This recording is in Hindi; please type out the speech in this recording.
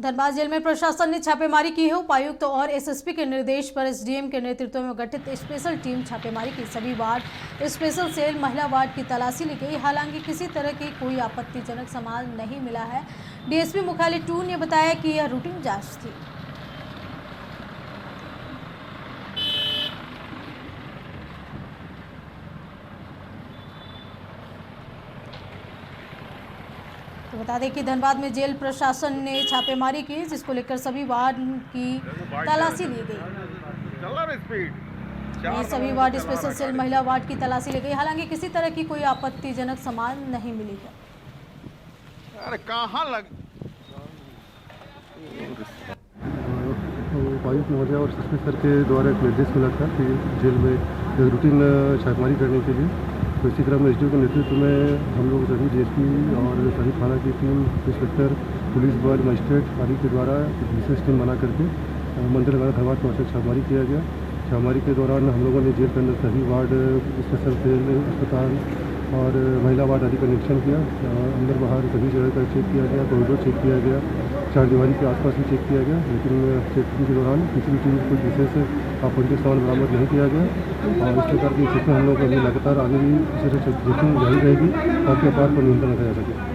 धनबाद जेल में प्रशासन ने छापेमारी की है। उपायुक्त और एसएसपी के निर्देश पर एसडीएम के नेतृत्व में गठित स्पेशल टीम छापेमारी की। सभी वार्ड स्पेशल सेल महिला वार्ड की तलाशी ली गई। हालांकि किसी तरह की कोई आपत्तिजनक सामान नहीं मिला है। डीएसपी मुख्यालय 2 ने बताया कि यह रूटीन जांच थी। तो बता दें कि धनबाद में जेल प्रशासन ने छापेमारी की, जिसको लेकर सभी वार्ड की तलाशी ली गई। सभी वार्ड स्पेशल सेल महिला वार्ड की तलाशी ली गई। हालांकि किसी तरह की कोई आपत्तिजनक सामान नहीं मिली है। अरे कहाँ लग उपायुक्त महोदय और एसएसपी सर के द्वारा एक निर्देश मिला था कि जेल में रूटीन छापेमारी करने के लिए, तो इसी क्रम में एसडीओ के नेतृत्व में हम लोग सभी डीएसपी और सभी थाना की टीम, इंस्पेक्टर, पुलिस बल, मजिस्ट्रेट आदि के द्वारा एक विशेष टीम बना करके मंदिर नगर धनबाद पहुँच छापेमारी किया गया। छापेमारी के दौरान हम लोगों ने जेल के अंदर सभी वार्ड, स्पेशल सेल, अस्पताल और महिला वार्ड आदि का निरीक्षण किया। अंदर बाहर सभी जगह का चेक किया गया, कॉरिडोर चेक किया गया, चार दीवारी के आसपास भी चेक किया गया। लेकिन चेकिंग के दौरान किसी भी चीज़ को विशेष आपत्तिजनक सामान बरामद नहीं किया गया। और इस प्रकार की स्थिति में हम लोग अभी लगातार आगे भी इस तरह चेकिंग जारी रहेगी ताकि अपराध पर नियंत्रण रखा जा सके।